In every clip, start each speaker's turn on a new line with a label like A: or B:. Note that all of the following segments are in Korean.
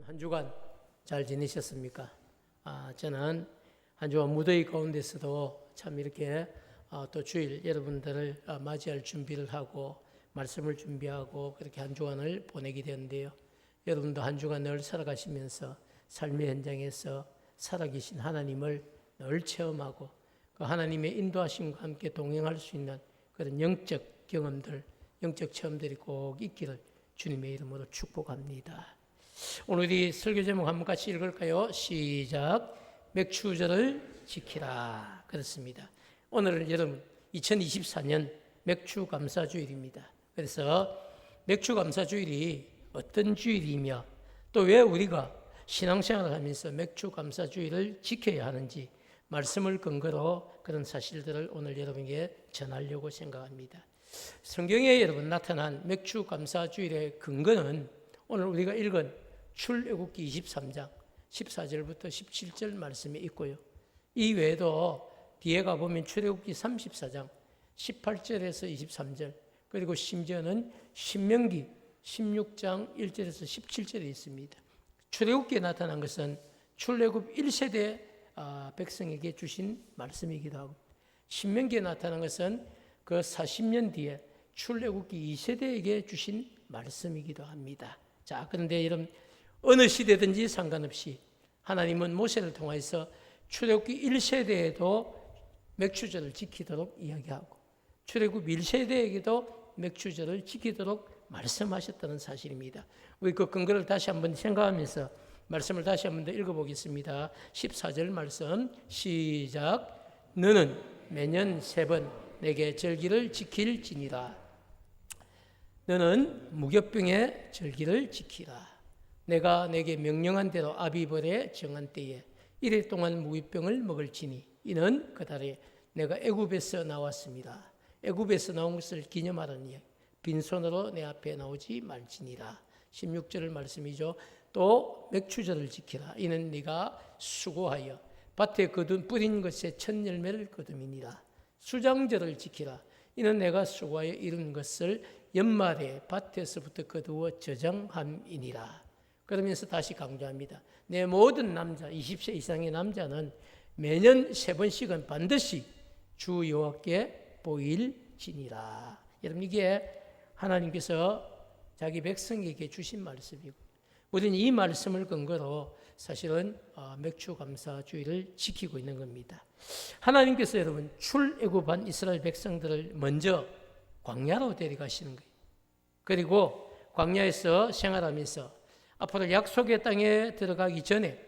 A: 한 주간 잘 지내셨습니까? 저는 한 주간 무더위 가운데서도 참 이렇게 또 주일 여러분들을 맞이할 준비를 하고 말씀을 준비하고 그렇게 한 주간을 보내게 되는데요. 여러분도 한 주간 늘 살아가시면서 삶의 현장에서 살아계신 하나님을 늘 체험하고 그 하나님의 인도하심과 함께 동행할 수 있는 그런 영적 경험들, 영적 체험들이 꼭 있기를 주님의 이름으로 축복합니다. 오늘 우리 설교 제목 한번 같이 읽을까요? 시작. 맥추절을 지키라. 그렇습니다. 오늘은 여러분 2024년 맥추감사주일입니다. 그래서 맥추감사주일이 어떤 주일이며 또 왜 우리가 신앙생활을 하면서 맥추감사주일을 지켜야 하는지 말씀을 근거로 그런 사실들을 오늘 여러분에게 전하려고 생각합니다. 성경에 여러분 나타난 맥추감사주일의 근거는 오늘 우리가 읽은 출애굽기 23장 14절부터 17절 말씀이 있고요. 이 외에도 뒤에 가보면 출애굽기 34장 18절에서 23절 그리고 심지어는 신명기 16장 1절에서 17절에 있습니다. 출애굽기에 나타난 것은 출애굽 1세대 백성에게 주신 말씀이기도 하고 신명기에 나타난 것은 그 40년 뒤에 출애굽기 2세대에게 주신 말씀이기도 합니다. 자, 그런데 여러분 어느 시대든지 상관없이 하나님은 모세를 통해서 출애굽기 1세대에도 맥추절을 지키도록 이야기하고 출애굽 1세대에게도 맥추절을 지키도록 말씀하셨다는 사실입니다. 우리 그 근거를 다시 한번 생각하면서 말씀을 다시 한번 더 읽어보겠습니다. 14절 말씀 시작. 너는 매년 3번 내게 절기를 지킬지니라. 너는 무교병의 절기를 지키라. 내가 내게 명령한 대로 아비벌에 정한 때에 1일 동안 무교병을 먹을지니 이는 그 달에 내가 애굽에서 나왔습니다. 애굽에서 나온 것을 기념하라는 이야기. 빈손으로 내 앞에 나오지 말지니라. 16절 말씀이죠. 또 맥추절을 지키라. 이는 네가 수고하여 밭에 뿌린 것에 첫 열매를 거둠이니라. 수장절을 지키라. 이는 내가 수고하여 이룬 것을 연말에 밭에서부터 거두어 저장함이니라. 그러면서 다시 강조합니다. 내 모든 남자, 20세 이상의 남자는 매년 3번씩은 반드시 주 여호와께 보일지니라. 여러분 이게 하나님께서 자기 백성에게 주신 말씀이고 우리는 이 말씀을 근거로 사실은 맥추감사주일을 지키고 있는 겁니다. 하나님께서 여러분 출애굽한 이스라엘 백성들을 먼저 광야로 데려가시는 거예요. 그리고 광야에서 생활하면서 앞으로 약속의 땅에 들어가기 전에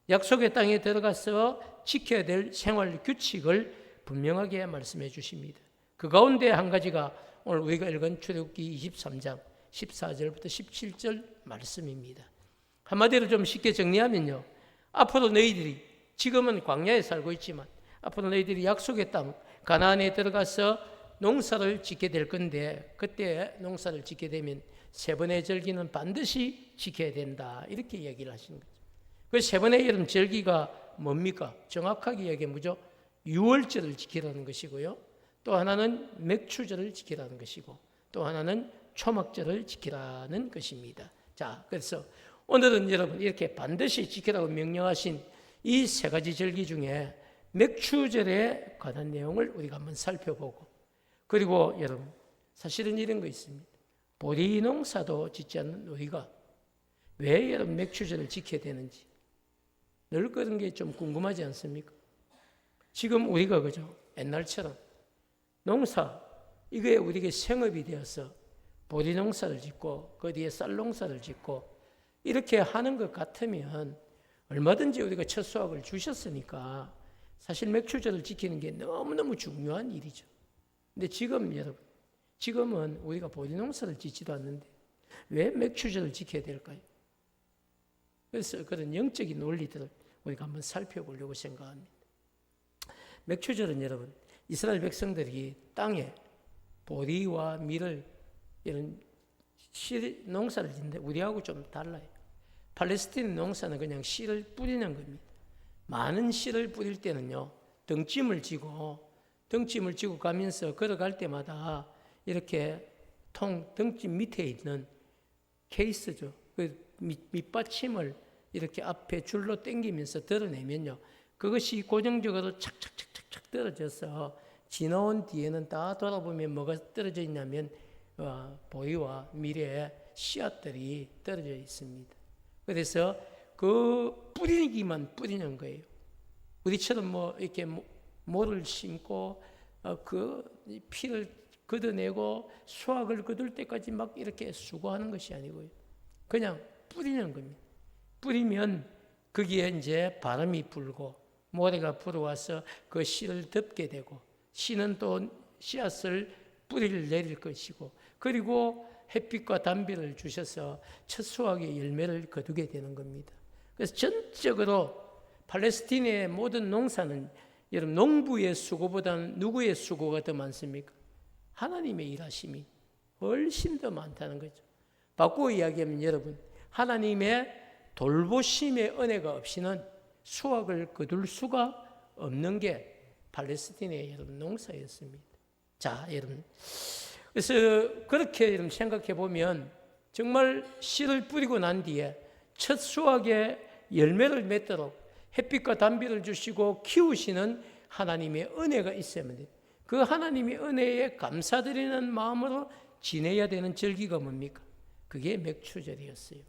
A: 약속의 땅에 들어가서 지켜야 될 생활 규칙을 분명하게 말씀해 주십니다. 그 가운데 한 가지가 오늘 우리가 읽은 출애굽기 23장 14절부터 17절 말씀입니다. 한마디로 좀 쉽게 정리하면요. 앞으로 너희들이 지금은 광야에 살고 있지만 앞으로 너희들이 약속의 땅 가나안에 들어가서 농사를 짓게 될 건데 그때 농사를 짓게 되면 3번의 절기는 반드시 지켜야 된다. 이렇게 얘기를 하시는 거죠. 그 3번의 여름 절기가 뭡니까? 정확하게 얘기하면 뭐죠? 유월절을 지키라는 것이고요. 또 하나는 맥추절을 지키라는 것이고 또 하나는 초막절을 지키라는 것입니다. 자, 그래서 오늘은 여러분 이렇게 반드시 지키라고 명령하신 이 3가지 절기 중에 맥추절에 관한 내용을 우리가 한번 살펴보고 그리고 여러분 사실은 이런 거 있습니다. 보리 농사도 짓지 않는 우리가 왜 여러분 맥추절을 지켜야 되는지 늘 그런 게 좀 궁금하지 않습니까? 지금 우리가 그죠? 옛날처럼 농사 이게 우리에게 생업이 되어서 보리 농사를 짓고 그 뒤에 쌀 농사를 짓고 이렇게 하는 것 같으면 얼마든지 우리가 첫 수확을 주셨으니까 사실 맥추절을 지키는 게 너무너무 중요한 일이죠. 근데 지금 여러분 지금은 우리가 보리 농사를 짓지도 않는데 왜 맥추절을 지켜야 될까요? 그래서 그런 영적인 논리들을 우리가 한번 살펴보려고 생각합니다. 맥추절은 여러분 이스라엘 백성들이 땅에 보리와 밀을 이런 농사를 짓는데 우리하고 좀 달라요. 팔레스틴 농사는 그냥 씨를 뿌리는 겁니다. 많은 씨를 뿌릴 때는요 등짐을 지고 가면서 걸어갈 때마다 이렇게 등짐 밑에 있는 케이스죠. 밑받침을 이렇게 앞에 줄로 당기면서 드러내면요, 그것이 고정적으로 착착착착착 떨어져서 지나온 뒤에는 다 돌아보면 뭐가 떨어져 있냐면 보리와 밀의 씨앗들이 떨어져 있습니다. 그래서 그 뿌리기만 뿌리는 거예요. 우리처럼 뭐 이렇게 모를 심고 그 피를 걷어내고 수확을 거둘 때까지 막 이렇게 수고하는 것이 아니고요, 그냥 뿌리는 겁니다. 뿌리면 거기에 이제 바람이 불고 모래가 불어와서 그 씨를 덮게 되고, 씨는 또 씨앗을 뿌리를 내릴 것이고, 그리고 햇빛과 단비를 주셔서 첫 수확의 열매를 거두게 되는 겁니다. 그래서 전적으로 팔레스틴의 모든 농사는 여러분 농부의 수고보다는 누구의 수고가 더 많습니까? 하나님의 일하심이 훨씬 더 많다는 거죠. 바꾸어 이야기하면 여러분, 하나님의 돌보심의 은혜가 없이는 수확을 거둘 수가 없는 게 팔레스틴의 여러분 농사였습니다. 자, 여러분, 그래서 그렇게 여러분 생각해 보면 정말 씨를 뿌리고 난 뒤에 첫 수확의 열매를 맺도록 햇빛과 단비를 주시고 키우시는 하나님의 은혜가 있어야만 돼요. 그 하나님의 은혜에 감사드리는 마음으로 지내야 되는 절기가 뭡니까? 그게 맥추절이었어요.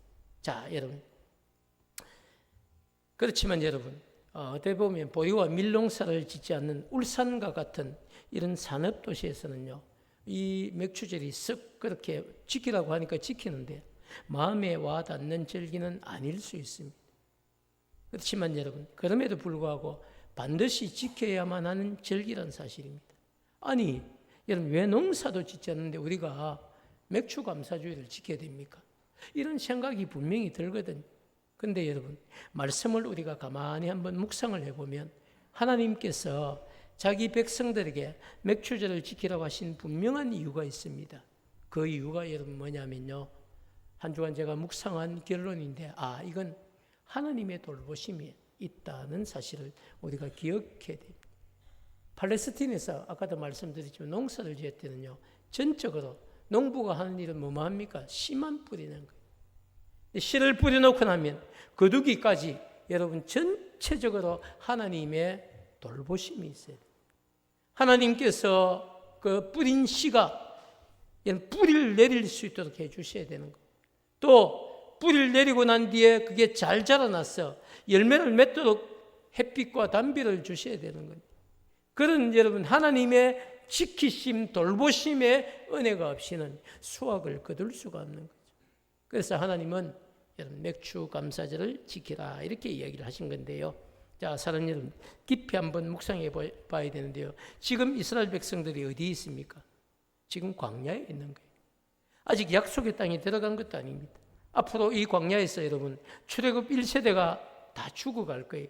A: 자, 여러분, 그렇지만 여러분, 어떻게 보면 보리와 밀농사를 짓지 않는 울산과 같은 이런 산업도시에서는요, 이 맥추절이 썩 그렇게 지키라고 하니까 지키는데 마음에 와 닿는 절기는 아닐 수 있습니다. 그렇지만 여러분, 그럼에도 불구하고 반드시 지켜야만 하는 절기란 사실입니다. 아니, 여러분, 왜 농사도 짓지 않는데 우리가 맥추감사주의를 지켜야 됩니까? 이런 생각이 분명히 들거든요. 근데 여러분, 말씀을 우리가 가만히 한번 묵상을 해보면 하나님께서 자기 백성들에게 맥추절을 지키라고 하신 분명한 이유가 있습니다. 그 이유가 여러분 뭐냐면요, 한 주간 제가 묵상한 결론인데, 이건 하나님의 돌보심이 있다는 사실을 우리가 기억해야 됩니다. 팔레스틴에서 아까도 말씀드렸지만 농사를 지을 때는요, 전적으로 농부가 하는 일은 뭐뭐 합니까? 씨만 뿌리는 거예요. 씨를 뿌려놓고 나면 거두기까지 여러분 전체적으로 하나님의 돌보심이 있어야 돼요. 하나님께서 그 뿌린 씨가 뿌리를 내릴 수 있도록 해주셔야 되는 거예요. 또 뿌리를 내리고 난 뒤에 그게 잘 자라나서 열매를 맺도록 햇빛과 단비를 주셔야 되는 거예요. 그런 여러분 하나님의 지키심, 돌보심의 은혜가 없이는 수확을 거둘 수가 없는 거죠. 그래서 하나님은 여러분 맥추 감사절을 지키라 이렇게 이야기를 하신 건데요. 자, 사랑 여러분, 깊이 한번 묵상해 봐야 되는데요. 지금 이스라엘 백성들이 어디에 있습니까? 지금 광야에 있는 거예요. 아직 약속의 땅에 들어간 것도 아닙니다. 앞으로 이 광야에서 여러분 출애굽 1세대가 다 죽어갈 거예요.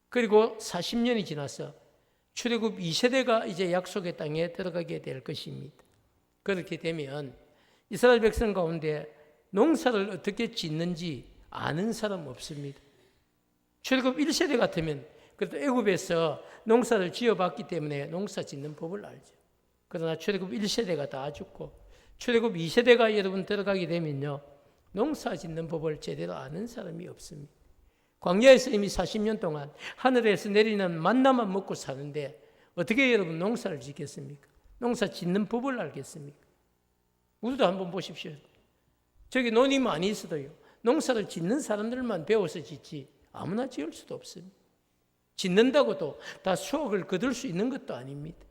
A: 그리고 40년이 지나서 출애굽 2세대가 이제 약속의 땅에 들어가게 될 것입니다. 그렇게 되면 이스라엘 백성 가운데 농사를 어떻게 짓는지 아는 사람 없습니다. 출애굽 1세대 같으면 그래도 애굽에서 농사를 지어봤기 때문에 농사 짓는 법을 알죠. 그러나 출애굽 1세대가 다 죽고 출애굽 2세대가 여러분 들어가게 되면요, 농사 짓는 법을 제대로 아는 사람이 없습니다. 광야에서 이미 40년 동안 하늘에서 내리는 만나만 먹고 사는데 어떻게 여러분 농사를 짓겠습니까? 농사 짓는 법을 알겠습니까? 우리도 한번 보십시오. 저기 논이 많이 있어도요, 농사를 짓는 사람들만 배워서 짓지 아무나 지을 수도 없습니다. 짓는다고도 다 수확을 거둘 수 있는 것도 아닙니다.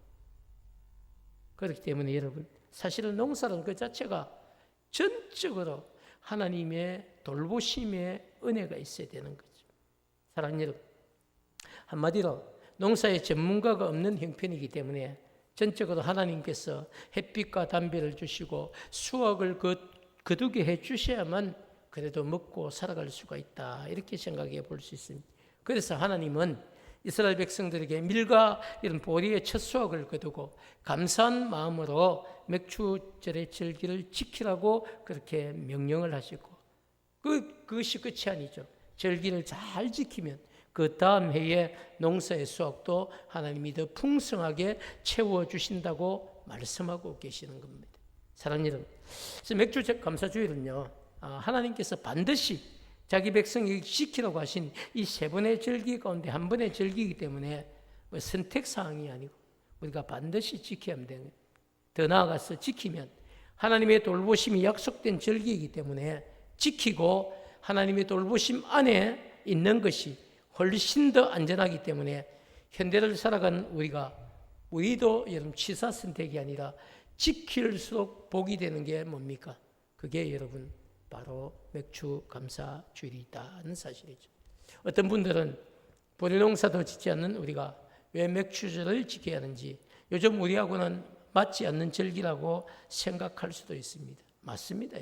A: 그렇기 때문에 여러분, 사실은 농사는 그 자체가 전적으로 하나님의 돌보심의 은혜가 있어야 되는 거죠. 사랑하는 여러분, 한마디로 농사의 전문가가 없는 형편이기 때문에 전적으로 하나님께서 햇빛과 단비를 주시고 수확을 거두게 해주셔야만 그래도 먹고 살아갈 수가 있다, 이렇게 생각해 볼 수 있습니다. 그래서 하나님은 이스라엘 백성들에게 밀과 이런 보리의 첫 수확을 거두고 감사한 마음으로 맥추절의 절기를 지키라고 그렇게 명령을 하시고, 그것이 끝이 아니죠. 절기를 잘 지키면 그 다음 해에 농사의 수확도 하나님이 더 풍성하게 채워주신다고 말씀하고 계시는 겁니다. 사랑하는 여러분, 그래서 맥추 감사주일은요, 하나님께서 반드시 자기 백성에게 지키라고 하신 이 세 번의 절기 가운데 한 번의 절기이기 때문에 선택사항이 아니고 우리가 반드시 지켜야 합니다. 더 나아가서 지키면 하나님의 돌보심이 약속된 절기이기 때문에 지키고 하나님의 돌보심 안에 있는 것이 훨씬 더 안전하기 때문에 현대를 살아가는 우리도 여러분 취사 선택이 아니라 지킬수록 복이 되는 게 뭡니까? 그게 여러분 바로 맥주 감사 주일이 있다는 사실이죠. 어떤 분들은 보리농사도 짓지 않는 우리가 왜 맥주절을 지켜야 하는지 요즘 우리하고는 맞지 않는 절기라고 생각할 수도 있습니다. 맞습니다.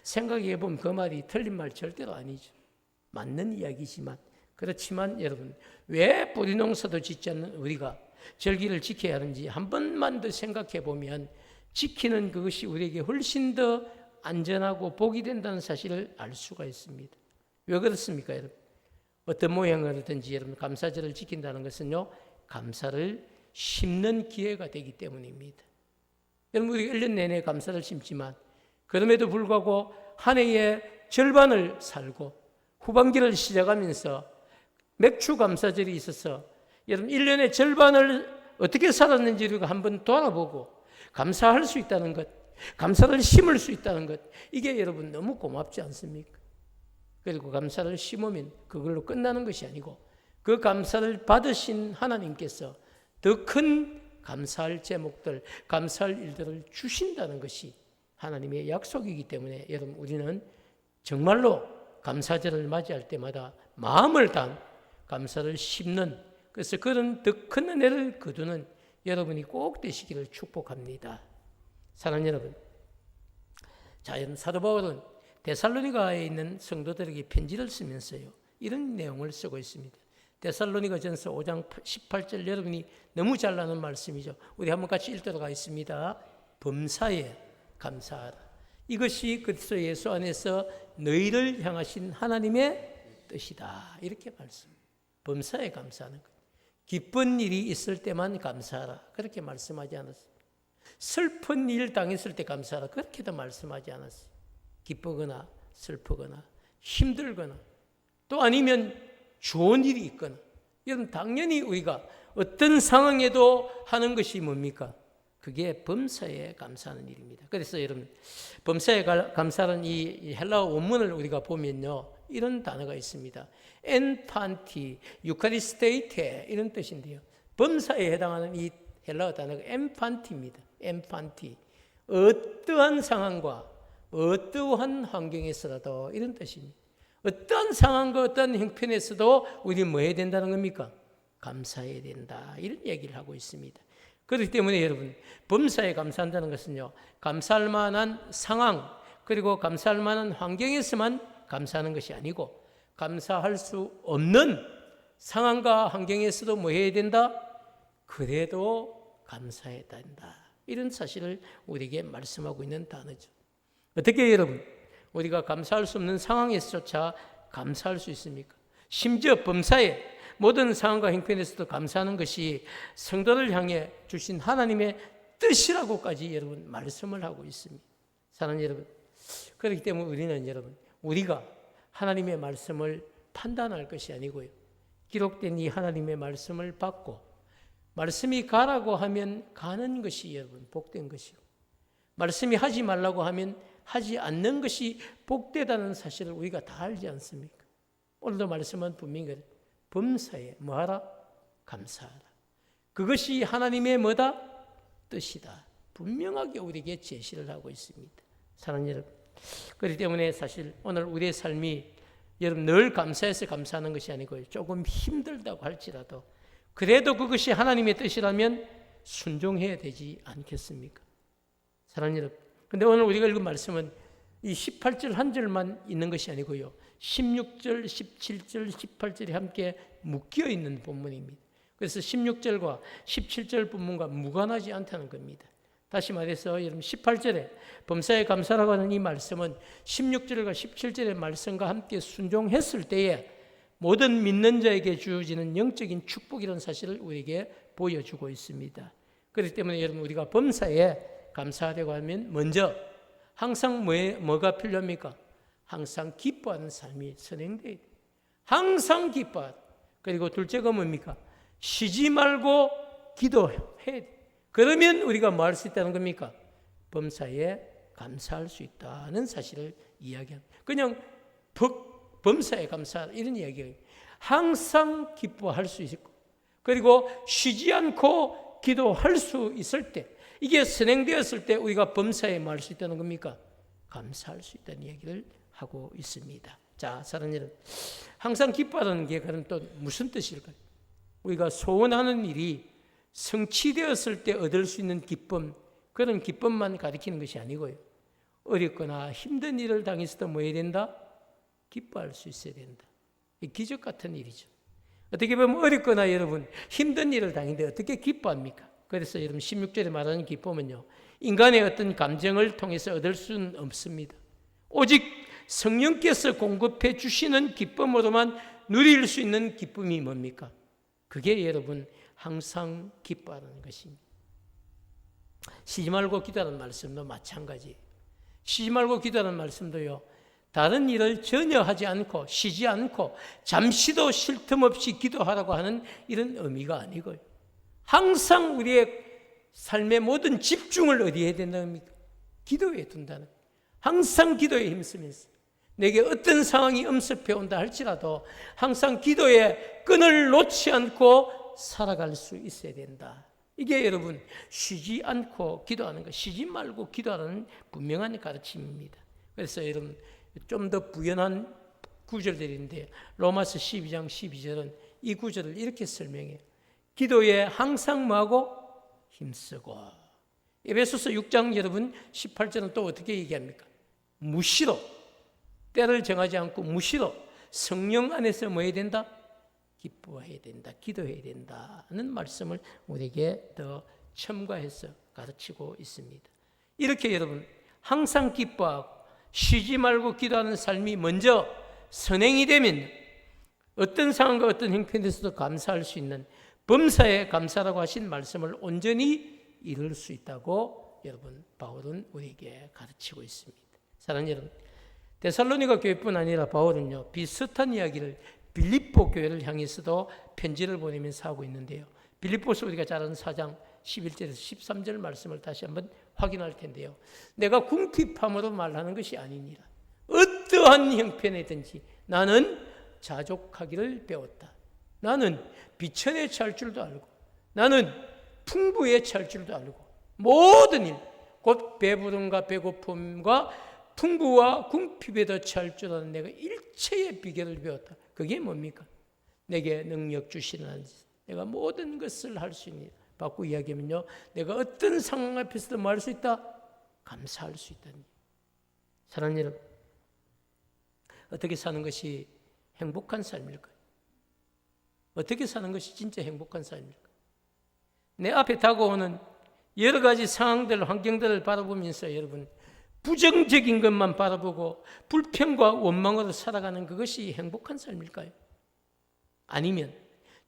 A: 생각해 보면 그 말이 틀린 말 절대로 아니죠. 맞는 이야기지만 그렇지만 여러분 왜 보리농사도 짓지 않는 우리가 절기를 지켜야 하는지 한 번만 더 생각해 보면 지키는 그것이 우리에게 훨씬 더 안전하고 복이 된다는 사실을 알 수가 있습니다. 왜 그렇습니까, 여러분? 어떤 모양으로든지 여러분 감사절을 지킨다는 것은요, 감사를 심는 기회가 되기 때문입니다. 여러분 우리가 1년 내내 감사를 심지만 그럼에도 불구하고 한 해의 절반을 살고 후반기를 시작하면서 맥주 감사절이 있어서 여러분 1년의 절반을 어떻게 살았는지 우리가 한번 돌아보고 감사할 수 있다는 것, 감사를 심을 수 있다는 것, 이게 여러분 너무 고맙지 않습니까? 그리고 감사를 심으면 그걸로 끝나는 것이 아니고 그 감사를 받으신 하나님께서 더 큰 감사할 제목들, 감사할 일들을 주신다는 것이 하나님의 약속이기 때문에 여러분 우리는 정말로 감사절을 맞이할 때마다 마음을 다한 감사를 심는, 그래서 그런 더 큰 은혜를 거두는 여러분이 꼭 되시기를 축복합니다. 사랑하는 여러분, 자, 사도 바울은 데살로니가에 있는 성도들에게 편지를 쓰면서요 이런 내용을 쓰고 있습니다. 데살로니가전서 5장 18절 여러분이 너무 잘 아는 말씀이죠. 우리 한번 같이 읽도록 하겠습니다. 범사에 감사하라. 이것이 그리스도 예수 안에서 너희를 향하신 하나님의 뜻이다. 이렇게 말씀. 범사에 감사하는 것. 기쁜 일이 있을 때만 감사하라. 그렇게 말씀하지 않았어요. 슬픈 일 당했을 때 감사하라. 그렇게도 말씀하지 않았어요. 기쁘거나 슬프거나 힘들거나 또 아니면 좋은 일이 있거나, 여러분 당연히 우리가 어떤 상황에도 하는 것이 뭡니까? 그게 범사에 감사하는 일입니다. 그래서 여러분 범사에 감사하는 이 헬라어 원문을 우리가 보면요 이런 단어가 있습니다. 엔판티, 유카리스테이테 이런 뜻인데요. 범사에 해당하는 이 헬라어 단어가 엔판티입니다. 엔판티. 어떠한 상황과 어떠한 환경에서라도 이런 뜻입니다. 어떤 상황과 어떤 형편에서도 우리는 뭐 해야 된다는 겁니까? 감사해야 된다. 이런 얘기를 하고 있습니다. 그렇기 때문에 여러분 범사에 감사한다는 것은요 감사할 만한 상황 그리고 감사할 만한 환경에서만 감사하는 것이 아니고 감사할 수 없는 상황과 환경에서도 뭐 해야 된다? 그래도 감사해야 된다. 이런 사실을 우리에게 말씀하고 있는 단어죠. 어떻게 여러분 우리가 감사할 수 없는 상황에서조차 감사할 수 있습니까? 심지어 범사에 모든 상황과 형편에서도 감사하는 것이 성도를 향해 주신 하나님의 뜻이라고까지 여러분 말씀을 하고 있습니다. 사랑하는 여러분, 그렇기 때문에 우리는 여러분 우리가 하나님의 말씀을 판단할 것이 아니고요 기록된 이 하나님의 말씀을 받고 말씀이 가라고 하면 가는 것이 여러분 복된 것이고 말씀이 하지 말라고 하면 하지 않는 것이 복되다는 사실을 우리가 다 알지 않습니까? 오늘도 말씀은 분명히 그래요. 범사에 뭐하라? 감사하라. 그것이 하나님의 뭐다? 뜻이다. 분명하게 우리에게 제시를 하고 있습니다. 사랑하는 여러분, 그렇기 때문에 사실 오늘 우리의 삶이 여러분 늘 감사해서 감사하는 것이 아니고요 조금 힘들다고 할지라도 그래도 그것이 하나님의 뜻이라면 순종해야 되지 않겠습니까? 사랑하는 여러분, 근데 오늘 우리가 읽은 말씀은 이 18절 한 절만 있는 것이 아니고요 16절, 17절, 18절이 함께 묶여 있는 본문입니다. 그래서 16절과 17절 본문과 무관하지 않다는 겁니다. 다시 말해서 여러분 18절에 범사에 감사라고 하는 이 말씀은 16절과 17절의 말씀과 함께 순종했을 때에 모든 믿는 자에게 주어지는 영적인 축복이라는 사실을 우리에게 보여주고 있습니다. 그렇기 때문에 여러분 우리가 범사에 감사하려고 하면 먼저 항상 뭐가 필요합니까? 항상 기뻐하는 삶이 선행돼야 돼. 항상 기뻐하라. 그리고 둘째가 뭡니까? 쉬지 말고 기도해야 돼. 그러면 우리가 뭐 할 수 있다는 겁니까? 범사에 감사할 수 있다는 사실을 이야기합니다. 그냥 범사에 감사하라 이런 이야기예요. 항상 기뻐할 수 있고 그리고 쉬지 않고 기도할 수 있을 때 이게 선행되었을 때 우리가 범사에 뭐 할 수 있다는 겁니까? 감사할 수 있다는 얘기를 하고 있습니다. 자, 사랑하는 여러분, 항상 기뻐하는 게 그럼 또 무슨 뜻일까요? 우리가 소원하는 일이 성취되었을 때 얻을 수 있는 기쁨, 그런 기쁨만 가리키는 것이 아니고요. 어렵거나 힘든 일을 당했을 때 뭐 해야 된다? 기뻐할 수 있어야 된다. 기적 같은 일이죠. 어떻게 보면 어렵거나 여러분 힘든 일을 당했는데 어떻게 기뻐합니까? 그래서 여러분 16절에 말하는 기쁨은요, 인간의 어떤 감정을 통해서 얻을 수는 없습니다. 오직 성령께서 공급해 주시는 기쁨으로만 누릴 수 있는 기쁨이 뭡니까? 그게 여러분 항상 기뻐하는 것입니다. 쉬지 말고 기도하는 말씀도 마찬가지예요. 쉬지 말고 기도하는 말씀도요, 다른 일을 전혀 하지 않고 쉬지 않고 잠시도 쉴 틈 없이 기도하라고 하는 이런 의미가 아니고요, 항상 우리의 삶의 모든 집중을 어디에 해야 된다는 겁니까? 기도에 둔다는 거예요. 항상 기도에 힘쓰면서 내게 어떤 상황이 엄습해 온다 할지라도 항상 기도의 끈을 놓지 않고 살아갈 수 있어야 된다. 이게 여러분 쉬지 않고 기도하는 것, 쉬지 말고 기도하는 분명한 가르침입니다. 그래서 여러분 좀 더 부연한 구절들인데 로마서 12장 12절은 이 구절을 이렇게 설명해요. 기도에 항상 뭐하고? 힘쓰고. 에베소서 6장 여러분 18절은 또 어떻게 얘기합니까? 무시로, 때를 정하지 않고 무시로 성령 안에서 뭐 해야 된다? 기뻐해야 된다, 기도해야 된다는 말씀을 우리에게 더 첨가해서 가르치고 있습니다. 이렇게 여러분 항상 기뻐하고 쉬지 말고 기도하는 삶이 먼저 선행이 되면 어떤 상황과 어떤 형편에서도 감사할 수 있는 범사에 감사라고 하신 말씀을 온전히 이룰 수 있다고 여러분 바울은 우리에게 가르치고 있습니다. 사랑하는 여러분, 데살로니가 교회뿐 아니라 바울은요 비슷한 이야기를 빌립보 교회를 향해서도 편지를 보내면서 하고 있는데요. 빌립보서 우리가 잘 아는 4장 11절에서 13절 말씀을 다시 한번 확인할 텐데요. 내가 궁핍함으로 말하는 것이 아니니라. 어떠한 형편이든지 나는 자족하기를 배웠다. 나는 비천에 처할 줄도 알고 나는 풍부에 처할 줄도 알고 모든 일, 곧 배부름과 배고픔과 풍부와 궁핍에도 처할 줄 아는 내가 일체의 비결을 배웠다. 그게 뭡니까? 내게 능력 주시는 한 내가 모든 것을 할 수 있는, 바꾸고 이야기하면요, 내가 어떤 상황 앞에서도 뭐 할 수 있다? 감사할 수 있다니. 사랑하는 여러분, 어떻게 사는 것이 행복한 삶일까요? 어떻게 사는 것이 진짜 행복한 삶일까요? 내 앞에 다가오는 여러 가지 상황들, 환경들을 바라보면서 여러분 부정적인 것만 바라보고 불평과 원망으로 살아가는 그것이 행복한 삶일까요? 아니면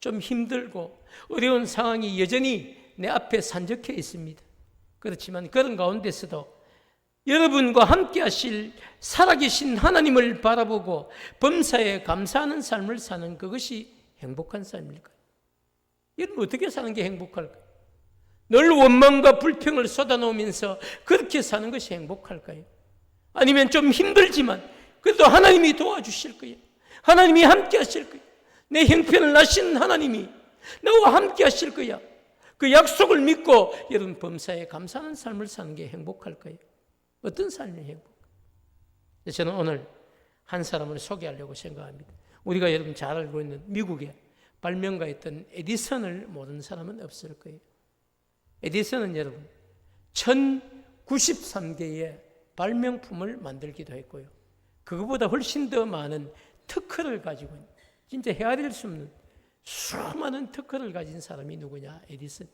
A: 좀 힘들고 어려운 상황이 여전히 내 앞에 산적해 있습니다. 그렇지만 그런 가운데서도 여러분과 함께 하실 살아계신 하나님을 바라보고 범사에 감사하는 삶을 사는 그것이 행복한 삶일까요? 여러분 어떻게 사는 게 행복할까요? 늘 원망과 불평을 쏟아놓으면서 그렇게 사는 것이 행복할까요? 아니면 좀 힘들지만 그래도 하나님이 도와주실 거예요. 하나님이 함께 하실 거예요. 내 형편을 나신 하나님이 나와 함께 하실 거야. 그 약속을 믿고 여러분 범사에 감사하는 삶을 사는 게 행복할까요? 어떤 삶이 행복할까요? 저는 오늘 한 사람을 소개하려고 생각합니다. 우리가 여러분 잘 알고 있는 미국의 발명가였던 에디슨을 모르는 사람은 없을 거예요. 에디슨은 여러분 1093개의 발명품을 만들기도 했고요. 그거보다 훨씬 더 많은 특허를 가지고 있는, 진짜 헤아릴 수 없는 수많은 특허를 가진 사람이 누구냐? 에디슨.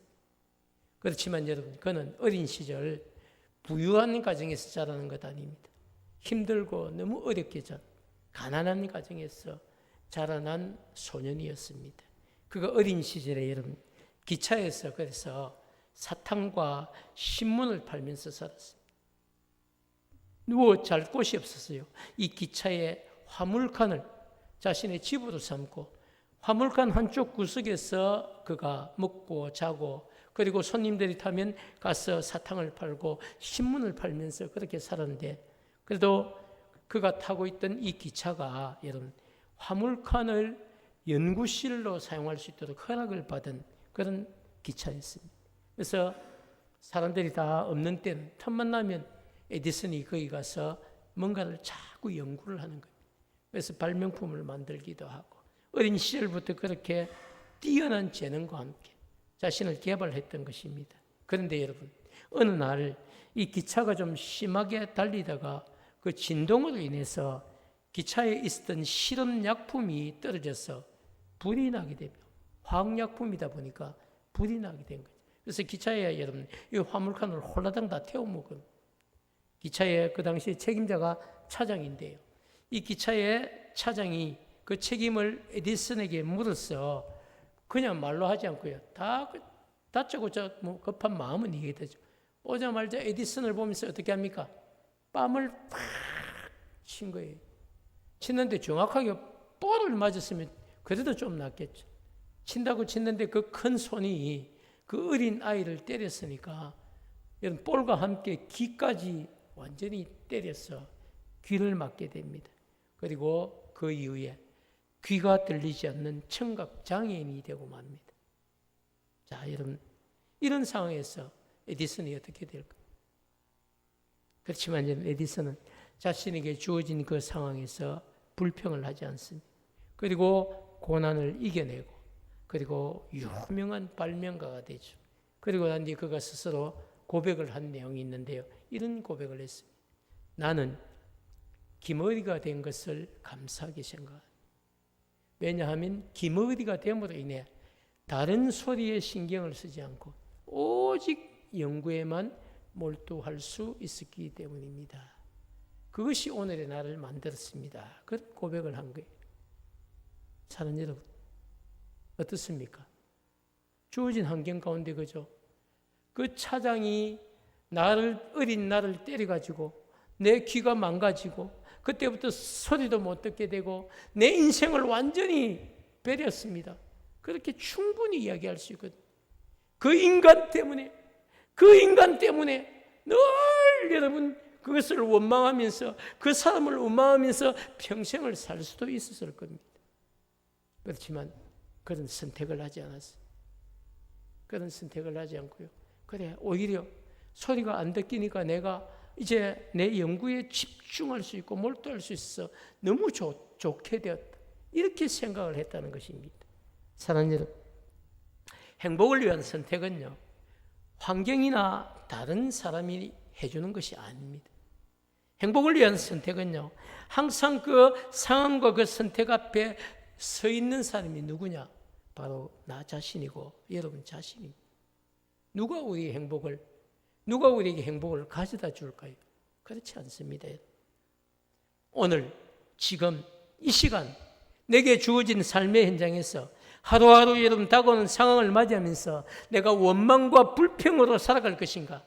A: 그렇지만 여러분 그는 어린 시절 부유한 가정에서 자라는 것 아닙니다. 힘들고 너무 어렵게 가난한 가정에서 자라난 소년이었습니다. 그가 어린 시절에 여러분 기차에서 그래서 사탕과 신문을 팔면서 살았습니다. 누워 잘 곳이 없었어요. 이 기차의 화물칸을 자신의 집으로 삼고 화물칸 한쪽 구석에서 그가 먹고 자고, 그리고 손님들이 타면 가서 사탕을 팔고 신문을 팔면서 그렇게 살았는데, 그래도 그가 타고 있던 이 기차가 여러분 화물칸을 연구실로 사용할 수 있도록 허락을 받은 그런 기차였습니다. 그래서 사람들이 다 없는 때는 틈만 나면 에디슨이 거기 가서 뭔가를 자꾸 연구를 하는 거예요. 그래서 발명품을 만들기도 하고 어린 시절부터 그렇게 뛰어난 재능과 함께 자신을 개발했던 것입니다. 그런데 여러분, 어느 날 이 기차가 좀 심하게 달리다가 그 진동으로 인해서 기차에 있었던 실험약품이 떨어져서 불이 나게 되며, 화학약품이다 보니까 불이 나게 된 거죠. 그래서 기차에 여러분 이 화물칸을 홀라당 다 태워 먹은, 기차의 그 당시 책임자가 차장인데요. 이 기차의 차장이 그 책임을 에디슨에게 물어서 그냥 말로 하지 않고요. 다짜고짜 뭐 급한 마음은 이해되죠. 오자마자 에디슨을 보면서 어떻게 합니까? 뺨을 팍 친 거예요. 치는데 정확하게 볼을 맞았으면 그래도 좀 낫겠죠. 친다고 치는데 그 큰 손이 그 어린 아이를 때렸으니까 이런 볼과 함께 귀까지 완전히 때려서 귀를 맞게 됩니다. 그리고 그 이후에 귀가 들리지 않는 청각 장애인이 되고 맙니다. 자, 여러분, 이런 상황에서 에디슨이 어떻게 될까? 그렇지만 에디슨은 자신에게 주어진 그 상황에서 불평을 하지 않습니다. 그리고 고난을 이겨내고, 그리고 유명한 발명가가 되죠. 그리고 난 뒤에 그가 스스로 고백을 한 내용이 있는데요. 이런 고백을 했습니다. 나는 김어리가 된 것을 감사하게 생각합니다. 왜냐하면 김어리가 됨으로 인해 다른 소리에 신경을 쓰지 않고 오직 연구에만 몰두할 수 있었기 때문입니다. 그것이 오늘의 나를 만들었습니다. 그런 고백을 한 거예요. 사는 여러분, 어떻습니까? 주어진 환경 가운데 그죠? 그 차장이 어린 나를 때려가지고 내 귀가 망가지고 그때부터 소리도 못 듣게 되고 내 인생을 완전히 베렸습니다. 그렇게 충분히 이야기할 수 있거든요. 그 인간 때문에 늘 여러분 그것을 원망하면서 그 사람을 원망하면서 평생을 살 수도 있었을 겁니다. 그렇지만 그런 선택을 하지 않았어요. 그런 선택을 하지 않고요. 그래, 오히려 소리가 안 듣기니까 내가 이제 내 연구에 집중할 수 있고 몰두할 수 있어 너무 좋게 되었다. 이렇게 생각을 했다는 것입니다. 사랑하는 여러분, 행복을 위한 선택은요, 환경이나 다른 사람이 해주는 것이 아닙니다. 행복을 위한 선택은요, 항상 그 상황과 그 선택 앞에 서 있는 사람이 누구냐? 바로 나 자신이고 여러분 자신입니다. 누가 우리에게 행복을 가져다 줄까요? 그렇지 않습니다. 오늘, 지금, 이 시간 내게 주어진 삶의 현장에서 하루하루 여러분 다가오는 상황을 맞이하면서 내가 원망과 불평으로 살아갈 것인가?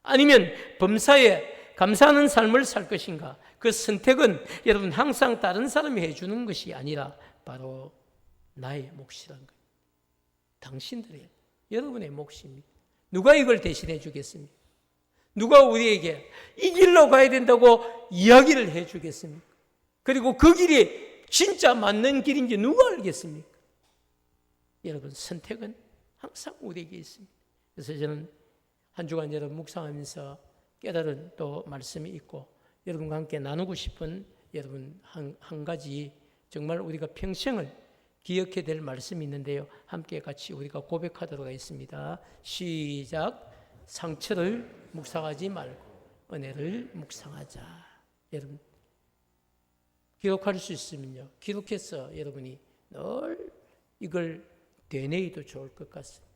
A: 아니면 범사에 감사하는 삶을 살 것인가? 그 선택은 여러분 항상 다른 사람이 해주는 것이 아니라 바로 나의 몫이란 거예요. 당신들의, 여러분의 몫입니다. 누가 이걸 대신해 주겠습니까? 누가 우리에게 이 길로 가야 된다고 이야기를 해 주겠습니까? 그리고 그 길이 진짜 맞는 길인지 누가 알겠습니까? 여러분, 선택은 항상 우리에게 있습니다. 그래서 저는 한 주간 여러분 묵상하면서 깨달은 또 말씀이 있고 여러분과 함께 나누고 싶은 여러분 한 가지 정말 우리가 평생을 기억해야 될 말씀이 있는데요. 함께 같이 우리가 고백하도록 하겠습니다. 시작. 상처를 묵상하지 말고 은혜를 묵상하자. 여러분, 기록할 수 있으면요, 기록해서 여러분이 늘 이걸 되뇌어도 좋을 것 같습니다.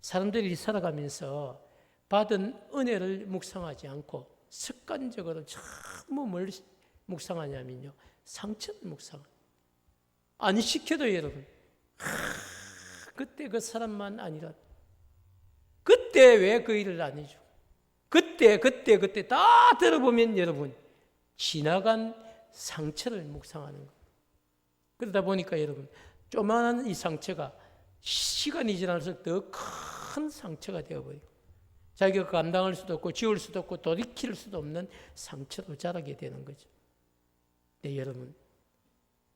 A: 사람들이 살아가면서 받은 은혜를 묵상하지 않고 습관적으로 전부 뭘 묵상하냐면요, 상처를 묵상합니다. 안 시켜도 여러분, 그때 그 사람만 아니라 그때 왜 그 일을 안 해주고 그때 다 들어보면 여러분 지나간 상처를 묵상하는 것. 그러다 보니까 여러분, 조그마한 이 상처가 시간이 지날수록 더 큰 상처가 되어버리고 자기가 감당할 수도 없고 지울 수도 없고 돌이킬 수도 없는 상처로 자라게 되는 거죠. 네, 여러분,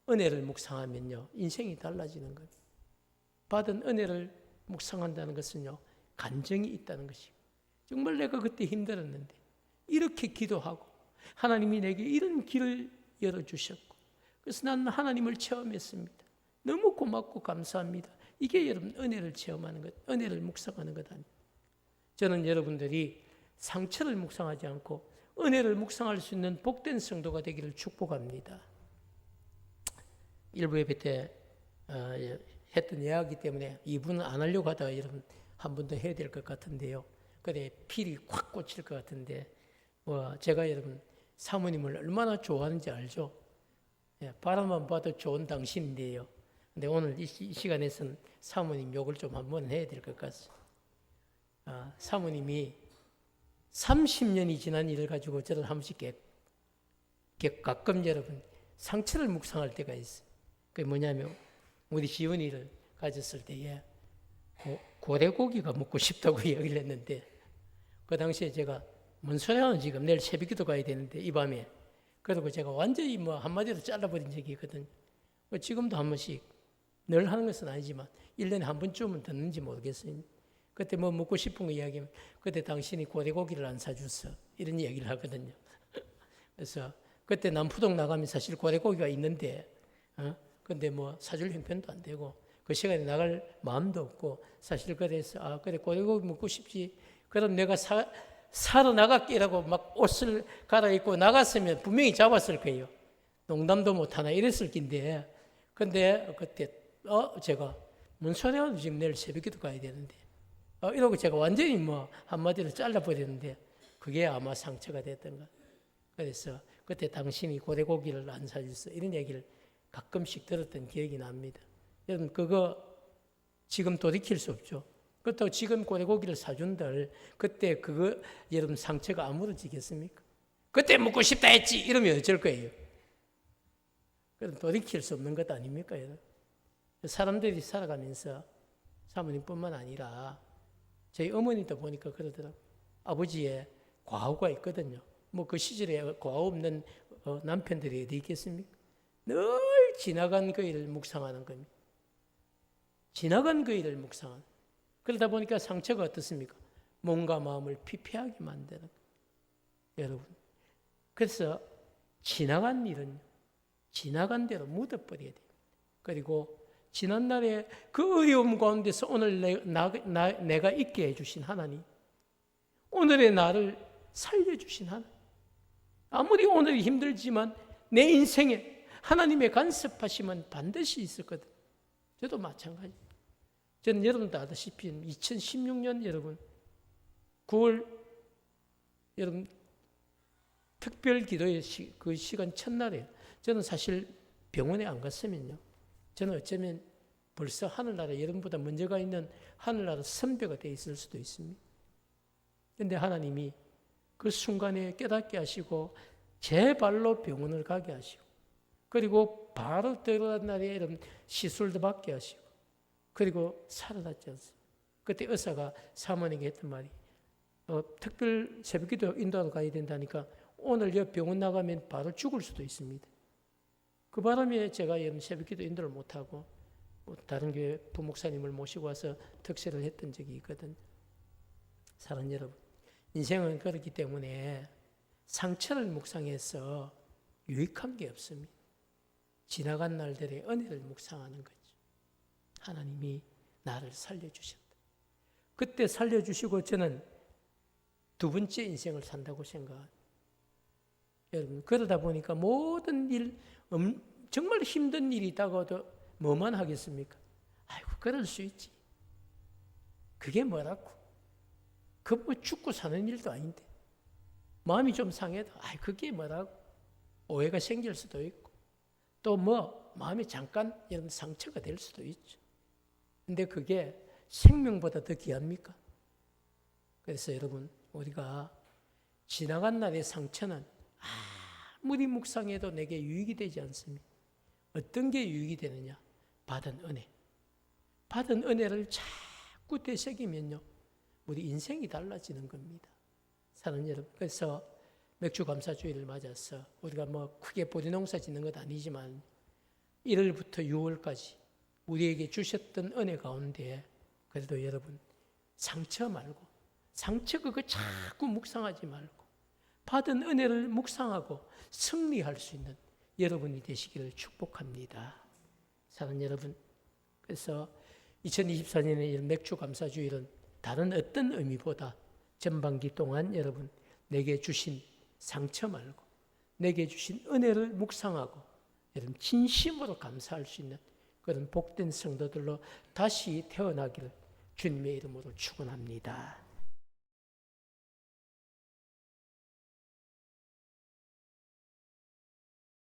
A: 은혜를 묵상하면요, 인생이 달라지는 거예요. 받은 은혜를 묵상한다는 것은요, 간정이 있다는 것이고, 정말 내가 그때 힘들었는데 이렇게 기도하고 하나님이 내게 이런 길을 열어주셨고, 그래서 나는 하나님을 체험했습니다. 너무 고맙고 감사합니다. 이게 여러분 은혜를 체험하는 것, 은혜를 묵상하는 것 아닙니까? 저는 여러분들이 상처를 묵상하지 않고 은혜를 묵상할 수 있는 복된 성도가 되기를 축복합니다. 일부 예배 때 했던 이야기 때문에 2부는 안 하려고 하다가 여러분 한 번 더 해야 될 것 같은데요. 그래 필이 확 꽂힐 것 같은데 제가 여러분 사모님을 얼마나 좋아하는지 알죠? 바라만 봐도 좋은 당신인데요. 근데 오늘 이 시간에서는 사모님 욕을 좀 한번 해야 될 것 같습니다. 사모님이 30년이 지난 일을 가지고 저를 한 번씩 가끔 여러분 상처를 묵상할 때가 있어요. 그게 뭐냐면 우리 지훈이를 가졌을 때에 고래고기가 먹고 싶다고 이야기를 했는데 그 당시에 제가 뭔 소리 하는 지금 내일 새벽기도 가야 되는데 이 밤에 그리고 제가 완전히 한마디로 잘라버린 적이 있거든요. 지금도 한 번씩 늘 하는 것은 아니지만 1년에 한 번쯤은 듣는지 모르겠어요. 그때 먹고 싶은 거 이야기하면 그때 당신이 고래고기를 안 사줬어 이런 이야기를 하거든요. 그래서 그때 남포동 나가면 사실 고래고기가 있는데 근데 사줄 형편도 안 되고 그 시간에 나갈 마음도 없고 사실 그래서 그래 고래고기 먹고 싶지 그럼 내가 사러 나갈게라고 막 옷을 갈아입고 나갔으면 분명히 잡았을 거예요. 농담도 못하나 이랬을 낀데 근데 그때 제가 뭔 소리 하는 지금 내일 새벽기도 가야 되는데 이러고 제가 완전히 한마디로 잘라버렸는데 그게 아마 상처가 됐던 것. 그래서 그때 당신이 고래고기를 안 사줬어 이런 얘기를 가끔씩 들었던 기억이 납니다. 여러분 그거 지금 돌이킬 수 없죠. 그렇다고 지금 고래고기를 사준들 그때 그거 여러분 상처가 아무러지겠습니까? 그때 먹고 싶다 했지 이러면 어쩔 거예요. 그럼 돌이킬 수 없는 것 아닙니까? 여러분? 사람들이 살아가면서 사모님뿐만 아니라 저희 어머니도 보니까 그러더라고요. 아버지의 과오가 있거든요. 그 시절에 과오 없는 남편들이 어디 있겠습니까? 늘 지나간 그 일을 묵상하는 겁니다. 지나간 그 일을 묵상하는. 그러다 보니까 상처가 어떻습니까? 몸과 마음을 피폐하게 만드는 거예요. 여러분. 그래서 지나간 일은 지나간 대로 묻어버려야 돼요. 그리고 지난날에 그 어려움 가운데서 오늘 내가 있게 해주신 하나님, 오늘의 나를 살려주신 하나님, 아무리 오늘이 힘들지만 내 인생에 하나님의 간섭하심은 반드시 있었거든요. 저도 마찬가지. 저는 여러분도 아다시피 2016년 여러분 9월 여러분 특별 기도의 그 시간 첫날에 저는 사실 병원에 안 갔으면요. 저는 어쩌면 벌써 하늘나라 여러분보다 먼저 가 있는 하늘나라 선배가 돼 있을 수도 있습니다. 그런데 하나님이 그 순간에 깨닫게 하시고 제 발로 병원을 가게 하시고 그리고 바로 들어간 날에 이런 시술도 받게 하시고 그리고 살아났지 않습니까? 그때 의사가 사모님에게 했던 말이 특별 새벽기도 인도하러 가야 된다니까 오늘 여 병원 나가면 바로 죽을 수도 있습니다. 그 바람에 제가 새벽기도 인도를 못하고 다른 교회 부목사님을 모시고 와서 특세를 했던 적이 있거든요. 사랑하는 여러분, 인생은 그렇기 때문에 상처를 묵상해서 유익한 게 없습니다. 지나간 날들의 은혜를 묵상하는 거죠. 하나님이 나를 살려주셨다. 그때 살려주시고 저는 두 번째 인생을 산다고 생각합니다. 여러분, 그러다 보니까 모든 일, 정말 힘든 일이 있다가도 뭐만 하겠습니까? 아이고, 그럴 수 있지. 그게 뭐라고? 그 죽고 사는 일도 아닌데. 마음이 좀 상해도, 그게 뭐라고? 오해가 생길 수도 있고, 또 마음이 잠깐 이런 상처가 될 수도 있죠. 근데 그게 생명보다 더 귀합니까? 그래서 여러분, 우리가 지나간 날의 상처는 아무리 묵상해도 내게 유익이 되지 않습니다. 어떤 게 유익이 되느냐? 받은 은혜. 받은 은혜를 자꾸 되새기면요, 우리 인생이 달라지는 겁니다. 사랑하는 여러분, 그래서 맥주 감사주의를 맞아서 우리가 뭐 크게 보리농사 짓는 것 아니지만 1월부터 6월까지 우리에게 주셨던 은혜 가운데 그래도 여러분 상처 말고, 상처 그거 자꾸 묵상하지 말고 받은 은혜를 묵상하고 승리할 수 있는 여러분이 되시기를 축복합니다. 사랑하는 여러분, 그래서 2024년의 이런 맥주 감사주일은 다른 어떤 의미보다 전반기 동안 여러분 내게 주신 상처 말고 내게 주신 은혜를 묵상하고 여러분 진심으로 감사할 수 있는 그런 복된 성도들로 다시 태어나기를 주님의 이름으로 축원합니다.